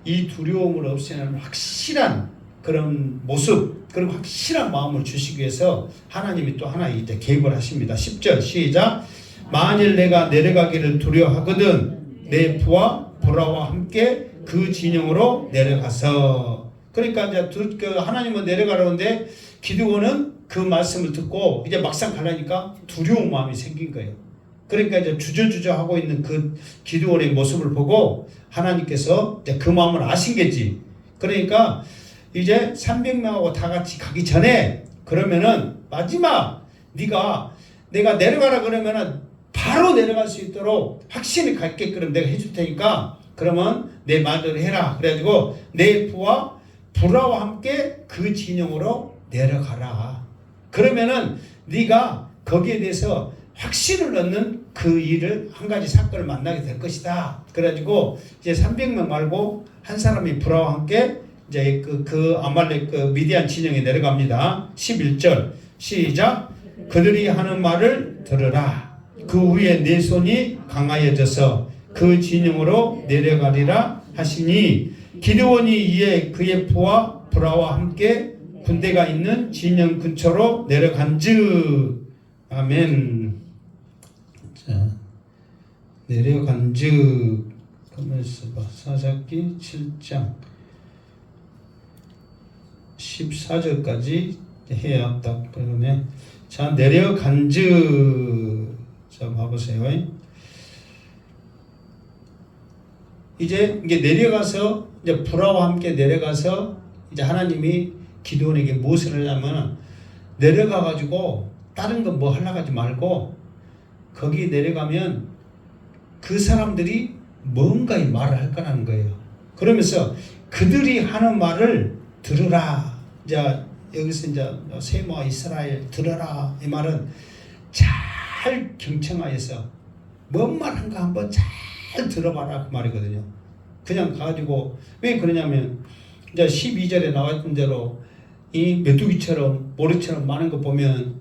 A: 이 두려움을 없애는 확실한 그런 모습, 그리고 확실한 마음을 주시기 위해서 하나님이 또 하나 이제 개입을 하십니다. 10절 시작. 만일 내가 내려가기를 두려워하거든 내 부와 보라와 함께 그 진영으로 내려가서. 그러니까 이제 하나님은 내려가라는데 기드온은 그 말씀을 듣고 이제 막상 가려니까 두려운 마음이 생긴 거예요. 그러니까 이제 주저주저 하고 있는 그 기드온의 모습을 보고 하나님께서 이제 그 마음을 아신 거지. 그러니까 이제 300명하고 다 같이 가기 전에 그러면은 마지막 내가 내려가라 그러면은 바로 내려갈 수 있도록 확신이 갖게끔 내가 해줄 테니까 그러면 내 말대로 해라. 그래가지고 내 부와 브라와 함께 그 진영으로 내려가라. 그러면은 네가 거기에 대해서 확신을 얻는 그 일을 한 가지 사건을 만나게 될 것이다. 그래가지고 이제 300명 말고 한 사람이 불화와 함께 이제 그 아말렉 그 미디안 진영에 내려갑니다. 11절 시작. 그들이 하는 말을 들으라. 그 후에 내 손이 강하여져서 그 진영으로 내려가리라 하시니 기드온이 이에 그의 부하 불화와 함께 군대가 있는 진영 근처로 내려간즉. 아멘. 자, 내려간즉 가면서 봐. 사사기 7장 14절까지 해야 딱 그러네. 자, 내려간즉. 자, 봐보세요. 이제 이게 내려가서 이제 불화와 함께 내려가서 이제 하나님이 기드온에게 무엇을 하냐면 내려가 가지고 다른 거 뭐 하려고 하지 말고 거기 내려가면 그 사람들이 뭔가 이 말을 할 거라는 거예요. 그러면서 그들이 하는 말을 들으라. 이제 여기서 이제 세모와 이스라엘 들어라. 이 말은 잘 경청하여서 뭔 말한가 한번 잘 들어봐라 그 말이거든요. 그냥 가지고 왜 그러냐면 이제 12절에 나왔던 대로 이 메뚜기처럼 모래처럼 많은 거 보면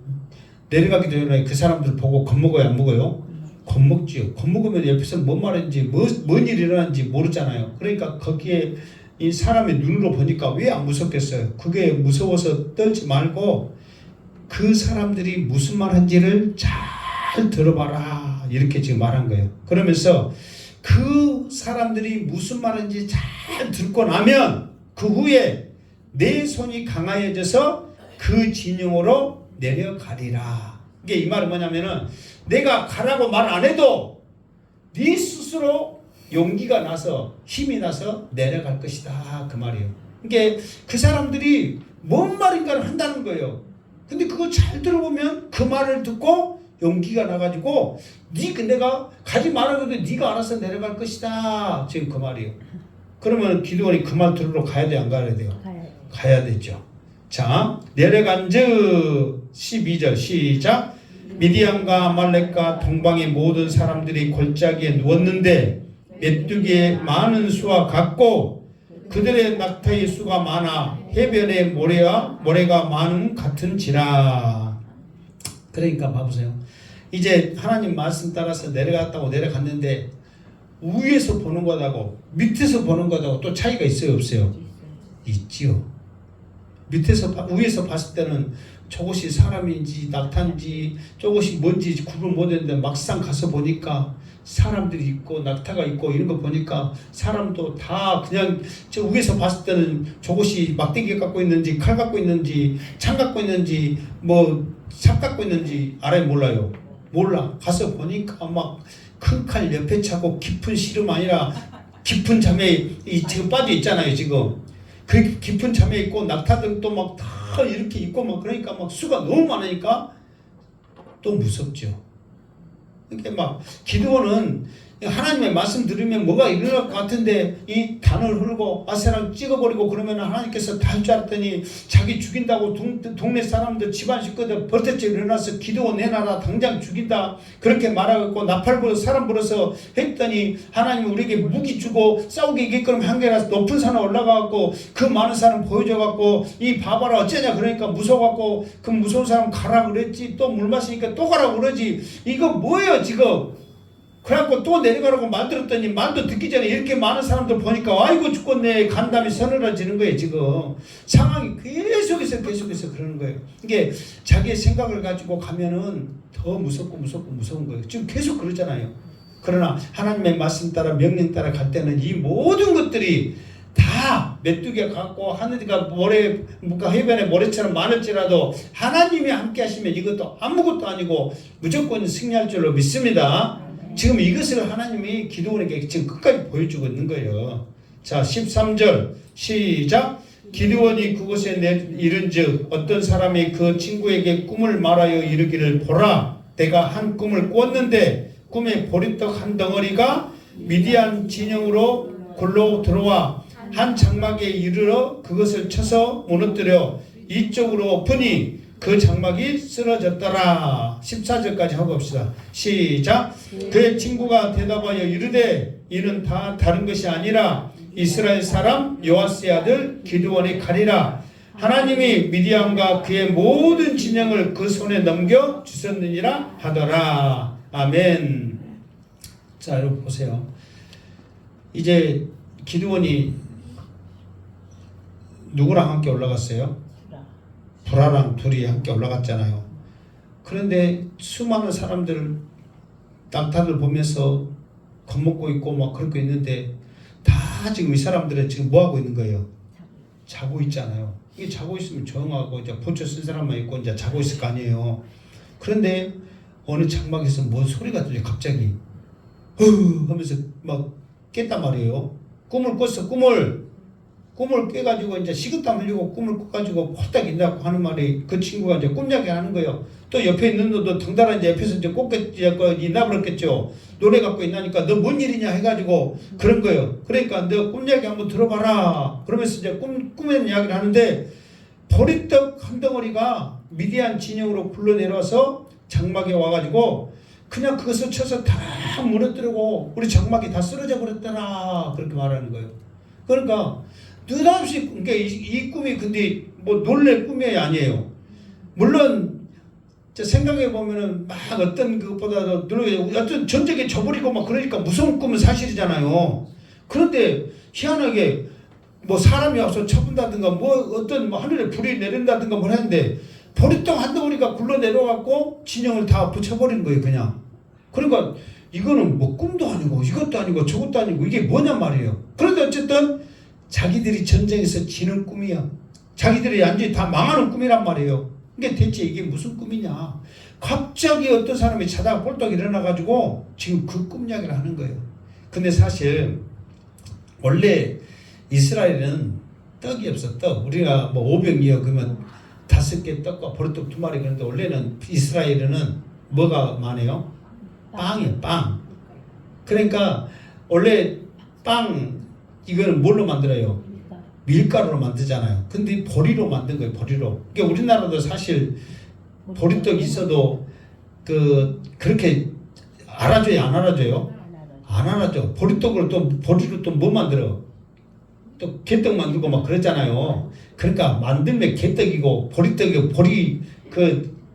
A: 내려가기 전에 그 사람들 보고 겁먹어요, 안 먹어요? 겁먹지요. 겁먹으면 옆에서 뭔 말인지 뭔 일이 일어나는지 모르잖아요. 그러니까 거기에 이 사람의 눈으로 보니까 왜 안 무섭겠어요? 그게 무서워서 떨지 말고 그 사람들이 무슨 말 한지를 잘 들어봐라. 이렇게 지금 말한 거예요. 그러면서 그 사람들이 무슨 말인지 잘 듣고 나면 그 후에 내 손이 강하여져서 그 진영으로 내려가리라. 이게 이 말은 뭐냐면은 내가 가라고 말 안 해도 네 스스로 용기가 나서 힘이 나서 내려갈 것이다. 그 말이에요. 이게 그 사람들이 뭔 말인가를 한다는 거예요. 근데 그거 잘 들어보면 그 말을 듣고 용기가 나가지고 내가 가지 말아도 네가 알아서 내려갈 것이다. 지금 그 말이에요. 그러면 기드온이 그 말 들으러 가야 돼, 안 가야 돼요? 가야 되죠. 자, 내려간즉 12절 시작. 미디안과 아말렉과 동방의 모든 사람들이 골짜기에 누웠는데 메뚜기의 많은 수와 같고 그들의 낙타의 수가 많아 해변의 모래가 많음 같은지라. 그러니까 봐보세요. 이제 하나님 말씀 따라서 내려갔는데 위에서 보는 것하고 밑에서 보는 것하고 또 차이가 있어요, 없어요? 있지요. 위에서 봤을 때는 저것이 사람인지 낙타인지 저것이 뭔지 구분 못했는데 막상 가서 보니까 사람들이 있고 낙타가 있고 이런 거 보니까 사람도 다 그냥 저 위에서 봤을 때는 저것이 막대기 갖고 있는지 칼 갖고 있는지 창 갖고 있는지 뭐 삽 갖고 있는지 알아요, 몰라요? 몰라. 가서 보니까 막 큰 칼 옆에 차고 깊은 시름 아니라 깊은 잠에 지금 빠져 있잖아요. 지금 그 깊은 잠에 있고 낙타들 또 막 다 이렇게 있고 막 그러니까 막 수가 너무 많으니까 또 무섭죠. 이렇게 막 기드온은 하나님의 말씀 들으면 뭐가 일어날 것 같은데 이 단을 흘고 아세랑 찍어버리고 그러면 하나님께서 다 할 줄 알았더니 자기 죽인다고 동네 사람들 집안 식구들 벌떼째 일어나서 기드온 내놔라 당장 죽인다 그렇게 말하고 나팔 불어서 사람 불어서 했더니 하나님이 우리에게 무기 주고 싸우게 이게끔 한계라서 높은 산에 올라가갖고 그 많은 사람 보여줘갖고 이 봐봐라 어쩌냐 그러니까 무서워갖고 그 무서운 사람 가라 그랬지 또 물 마시니까 또 가라 그러지 이거 뭐예요 지금. 그래갖고 또 내려가라고 만들었더니 만도 듣기 전에 이렇게 많은 사람들 보니까 아이고 죽겠네 간담이 서늘해지는 거예요. 지금 상황이 계속해서 그러는 거예요. 이게 자기의 생각을 가지고 가면은 더 무섭고 무서운 거예요. 지금 계속 그러잖아요. 그러나 하나님의 말씀 따라 명령 따라 갈 때는 이 모든 것들이 다 메뚜기가 갖고 하늘이가 해변에 모래처럼 많을지라도 하나님이 함께 하시면 이것도 아무것도 아니고 무조건 승리할 줄로 믿습니다. 지금 이것을 하나님이 기드온에게 지금 끝까지 보여주고 있는 거예요. 자, 13절 시작. 기드온이 그곳에 이른즉 어떤 사람이 그 친구에게 꿈을 말하여 이르기를 보라 내가 한 꿈을 꿨는데 꿈에 보리떡 한 덩어리가 미디안 진영으로 굴러 들어와 한 장막에 이르러 그것을 쳐서 무너뜨려 이쪽으로 엎으니 그 장막이 쓰러졌더라. 14절까지 하고 봅시다. 시작. 그의 친구가 대답하여 이르되 이는 다 다른 것이 아니라 이스라엘 사람 요아스의 아들 기드온의 칼이라. 하나님이 미디안과 그의 모든 진영을 그 손에 넘겨 주셨느니라 하더라. 아멘. 자, 여러분 보세요. 이제 기드온이 누구랑 함께 올라갔어요? 브라랑 둘이 함께 올라갔잖아요. 그런데 수많은 사람들 낙타를 보면서 겁먹고 있고 막 그러고 있는데 다 지금 이 사람들은 지금 뭐 하고 있는 거예요? 자고 있잖아요. 이게 자고 있으면 조용하고 이제 본처 쓴 사람만 있고 이제 자고 있을 거 아니에요. 그런데 어느 장막에서 뭔 소리가 들려 갑자기 하면서 막 깼단 말이에요. 꿈을 꿨어. 꿈을 깨가지고 이제 식은땀 흘리고 꿈을 꿔가지고 홀딱 있다고 하는 말이 그 친구가 이제 꿈이야기 하는 거예요. 또 옆에 있는 놈도 덩달아 이제 옆에서 이제 있나 그랬겠죠. 노래 갖고 있나니까 너 뭔 일이냐 해가지고 그런 거예요. 그러니까 너 꿈이야기 한번 들어봐라. 그러면서 이제 꿈의 이야기를 하는데 보리떡 한 덩어리가 미디안 진영으로 굴러내려와서 장막에 와가지고 그냥 그것을 쳐서 다 무너뜨리고 우리 장막이 다 쓰러져 버렸더라. 그렇게 말하는 거예요. 그러니까 느닷없이 그러니까 이 꿈이 근데 뭐 놀랄 꿈이 아니에요. 물론 생각해 보면은 막 어떤 그것보다도 어떤 전쟁에 져버리고 막 그러니까 무서운 꿈은 사실이잖아요. 그런데 희한하게 뭐 사람이 와서 쳐본다든가 뭐 어떤 뭐 하늘에 불이 내린다든가 뭘 했는데 보리떡 한 덩어리가 굴러 내려갖고 진영을 다 붙여버린 거예요, 그냥. 그러니까 이거는 뭐 꿈도 아니고 이것도 아니고 저것도 아니고 이게 뭐냔 말이에요. 그런데 어쨌든 자기들이 전쟁에서 지는 꿈이야. 자기들이 완전히 다 망하는 꿈이란 말이에요. 그러니까 대체 이게 무슨 꿈이냐. 갑자기 어떤 사람이 자다가 꼴떡 일어나가지고 지금 그 꿈 이야기를 하는 거예요. 근데 사실 원래 이스라엘은 떡이 없어. 떡. 우리가 뭐 500이요 그러면 5개 떡과 보리떡 2마리 그런데 원래는 이스라엘에는 뭐가 많아요? 빵이에요. 빵. 그러니까 원래 빵 이거는 뭘로 만들어요? 밀가루로 만들잖아요. 근데 보리로 만든 거예요. 보리로. 그러니까 우리나라도 사실 보리떡이 있어도 그렇게 알아줘요? 안 알아줘요? 안 알아줘. 보리떡을 또 보리로 또 뭐 만들어? 또 개떡 만들고 막 그랬잖아요. 그러니까 만들면 개떡이고 보리떡이고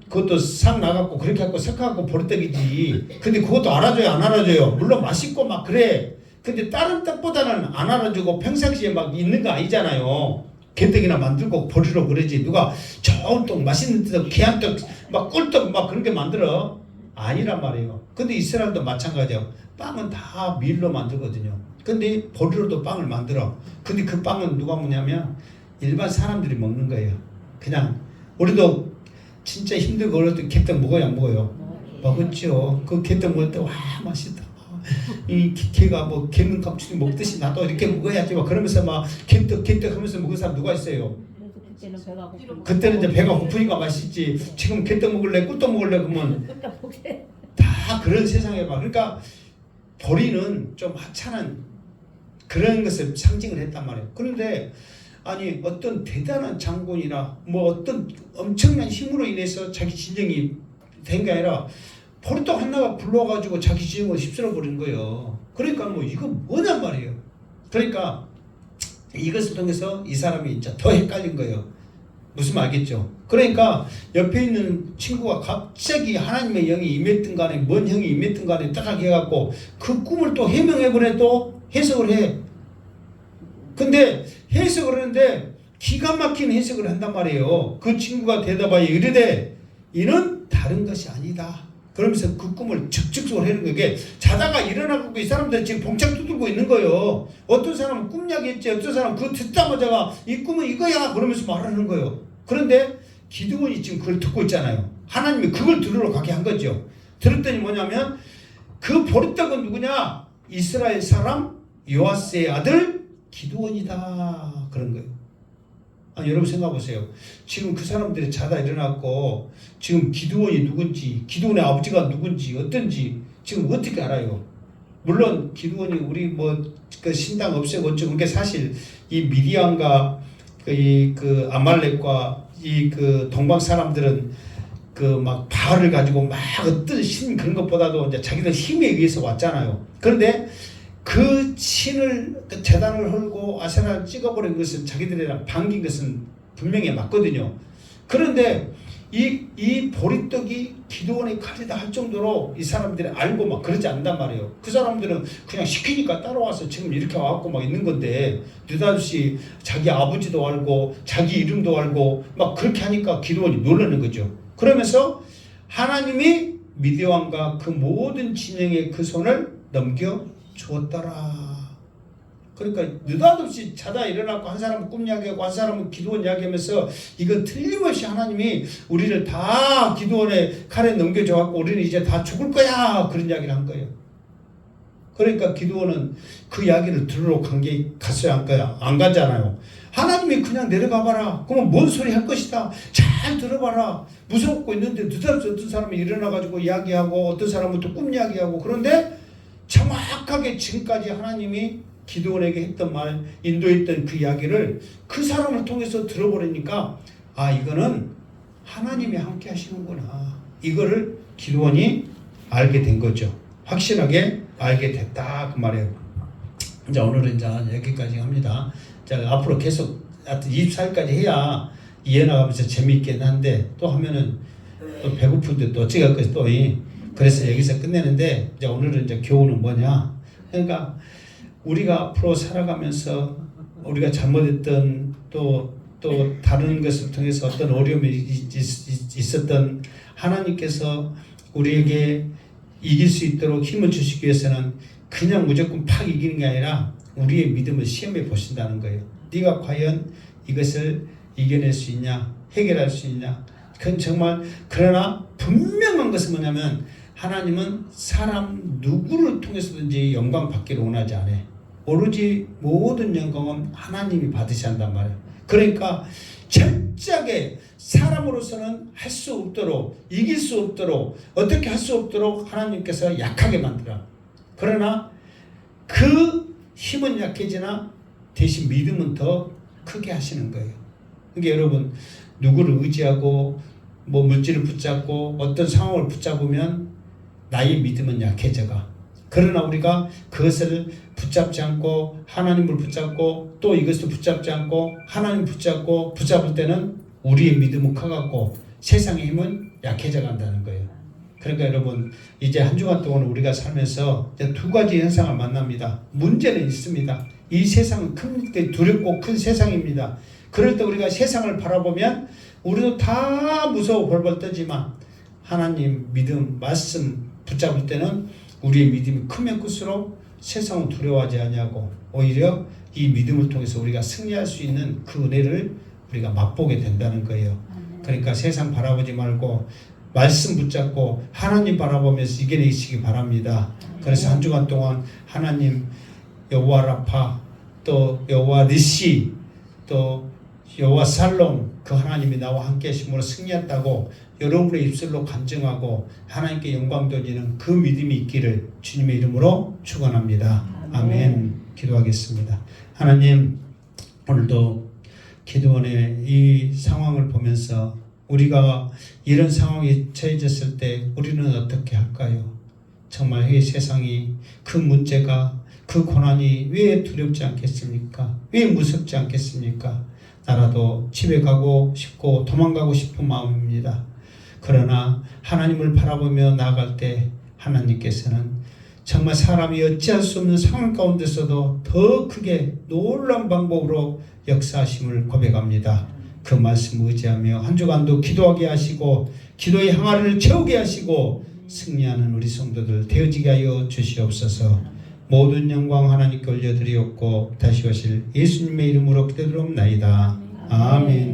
A: 그것도 상 나갖고 그렇게 갖고 섞어갖고 보리떡이지. 근데 그것도 알아줘요? 안 알아줘요? 물론 맛있고 막 그래. 근데 다른 떡보다는 안 알아주고 평상시에 막 있는 거 아니잖아요. 개떡이나 만들고 보리로 그러지. 누가 좋은 떡, 맛있는 떡, 귀한 떡, 막 꿀떡 막 그런 게 만들어? 아니란 말이에요. 근데 이스라엘도 마찬가지예요. 빵은 다 밀로 만들거든요. 근데 보리로도 빵을 만들어. 근데 그 빵은 누가 먹냐면 일반 사람들이 먹는 거예요. 그냥 우리도 진짜 힘들고 어릴 때 개떡 먹어요, 안 먹어요? 먹었죠. 그 개떡 먹을 때 와 맛있다. 이 개가 뭐 개는 값추기 먹듯이 나도 이렇게 먹어야지 막 그러면서 막 개떡 하면서 먹은 사람 누가 있어요? 그때는 이제 배가 고프니까 맛있지. 지금 개떡 먹을래 꿀떡 먹을래 그러면 다 그런 세상에 봐. 그러니까 보리는 좀 하찮은 그런 것을 상징을 했단 말이에요. 그런데 아니 어떤 대단한 장군이나 뭐 어떤 엄청난 힘으로 인해서 자기 진영이 된 게 아니라 보리떡 하나가 굴러가지고 자기 진영을 휩쓸어 버린 거예요. 그러니까 뭐 이거 뭐냔 말이에요. 그러니까 이것을 통해서 이 사람이 이제 더 헷갈린 거예요. 무슨 말 알겠죠? 그러니까 옆에 있는 친구가 갑자기 하나님의 영이 임했든 간에 뭔 형이 임했든 간에 딱 해갖고 그 꿈을 또 해명해보내 또 해석을 해. 근데 해석을 하는데 기가 막힌 해석을 한단 말이에요. 그 친구가 대답하여 이르되 이는 다른 것이 아니다. 그러면서 그 꿈을 적극적으로 하는 거예요. 이게 자다가 일어나고 이 사람들 지금 봉착 두들고 있는 거예요. 어떤 사람은 꿈 이야기했지, 어떤 사람은 그거 듣자마자가 이 꿈은 이거야 그러면서 말하는 거예요. 그런데 기드온이 지금 그걸 듣고 있잖아요. 하나님이 그걸 들으러 가게 한 거죠. 들었더니 뭐냐면 그 보리떡은 누구냐? 이스라엘 사람 요아스의 아들 기드온이다 그런 거예요. 아니, 여러분 생각해 보세요. 지금 그 사람들이 자다 일어났고 지금 기드온이 누군지, 기드온의 아버지가 누군지 어떤지 지금 어떻게 알아요? 물론 기드온이 우리 뭐 그 신당 없애고 어쩌고 그게 사실 이 미디안과 그 아말렉과 이 그 동방 사람들은 그 막 바알을 가지고 막 어떤 신 그런 것보다도 이제 자기들 힘에 의해서 왔잖아요. 그런데 그 신을 그 제단을 헐고 아세라를 찍어버린 것은 자기들이랑 반긴 것은 분명히 맞거든요. 그런데 이 보리떡이 기드온의 칼이다 할 정도로 이 사람들이 알고 막 그러지 않단 말이에요. 그 사람들은 그냥 시키니까 따라와서 지금 이렇게 와갖고 막 있는 건데, 느닷없이 자기 아버지도 알고 자기 이름도 알고 막 그렇게 하니까 기드온이 놀라는 거죠. 그러면서 하나님이 미디안과 그 모든 진영의 그 손을 넘겨 주었더라. 그러니까 느닷없이 자다 일어나고 한 사람은 꿈 이야기하고 한 사람은 기드온 이야기하면서 이건 틀림없이 하나님이 우리를 다 기드온의 칼에 넘겨줘갖고 우리는 이제 다 죽을 거야 그런 이야기를 한 거예요. 그러니까 기드온은 그 이야기를 들으러 갔어야 한 거야. 안 가잖아요. 하나님이 그냥 내려가 봐라. 그러면 뭔 소리 할 것이다. 잘 들어봐라. 무섭고 있는데 느닷없이 어떤 사람이 일어나가지고 이야기하고 어떤 사람은 또 꿈 이야기하고, 그런데 정확하게 지금까지 하나님이 기드온에게 했던 말, 인도했던 그 이야기를 그 사람을 통해서 들어버리니까 아, 이거는 하나님이 함께 하시는구나. 이거를 기드온이 알게 된 거죠. 확실하게 알게 됐다 그 말이에요. 이제 오늘은 이제 여기까지 합니다. 자, 앞으로 계속 24일까지 해야 이해나가면서 재미있긴 한데, 또 하면은 또 배고픈데 또 어찌할 것이 또 그래서 여기서 끝내는데, 이제 오늘은 이제 교훈은 뭐냐? 그러니까 우리가 앞으로 살아가면서 우리가 잘못했던 또 다른 것을 통해서 어떤 어려움이 있었던, 하나님께서 우리에게 이길 수 있도록 힘을 주시기 위해서는 그냥 무조건 팍 이기는 게 아니라 우리의 믿음을 시험해 보신다는 거예요. 네가 과연 이것을 이겨낼 수 있냐, 해결할 수 있냐. 그건 정말, 그러나 분명한 것은 뭐냐면 하나님은 사람 누구를 통해서든지 영광 받기를 원하지 않아요. 오로지 모든 영광은 하나님이 받으셔야 한단 말이에요. 그러니까 철저하게 사람으로서는 할 수 없도록, 이길 수 없도록, 어떻게 할 수 없도록 하나님께서 약하게 만들어. 그러나 그 힘은 약해지나 대신 믿음은 더 크게 하시는 거예요. 그러니까 여러분, 누구를 의지하고 뭐 물질을 붙잡고 어떤 상황을 붙잡으면 나의 믿음은 약해져가. 그러나 우리가 그것을 붙잡지 않고 하나님을 붙잡고 또 이것을 붙잡지 않고 하나님을 붙잡을 때는 우리의 믿음은 커갖고 세상의 힘은 약해져 간다는 거예요. 그러니까 여러분, 이제 한 주간 동안 우리가 살면서 이제 두 가지 현상을 만납니다. 문제는 있습니다. 이 세상은 두렵고 큰 세상입니다. 그럴 때 우리가 세상을 바라보면 우리도 다 무서워 벌벌 떠지만 하나님 믿음 말씀 붙잡을 때는 우리의 믿음이 크면 클수록 세상은 두려워하지 않냐고, 오히려 이 믿음을 통해서 우리가 승리할 수 있는 그 은혜를 우리가 맛보게 된다는 거예요. 그러니까 세상 바라보지 말고 말씀 붙잡고 하나님 바라보면서 이겨내시기 바랍니다. 그래서 한 주간 동안 하나님 여호와 라파, 또 여호와 니시, 또 여호와 살롬, 그 하나님이 나와 함께 하심으로 승리했다고 여러분의 입술로 간증하고 하나님께 영광 돌리는 그 믿음이 있기를 주님의 이름으로 축원합니다. 아멘. 기도하겠습니다. 하나님, 오늘도 기드온의 이 상황을 보면서 우리가 이런 상황에 처해졌을 때 우리는 어떻게 할까요? 정말 이 세상이, 그 문제가, 그 고난이 왜 두렵지 않겠습니까? 왜 무섭지 않겠습니까? 나라도 집에 가고 싶고 도망가고 싶은 마음입니다. 그러나 하나님을 바라보며 나아갈 때 하나님께서는 정말 사람이 어찌할 수 없는 상황 가운데서도 더 크게 놀라운 방법으로 역사하심을 고백합니다. 그 말씀 의지하며 한 주간도 기도하게 하시고 기도의 항아리를 채우게 하시고 승리하는 우리 성도들 되어지게 하여 주시옵소서. 모든 영광 하나님께 올려드리옵고 다시 오실 예수님의 이름으로 기도드리옵나이다. 아멘.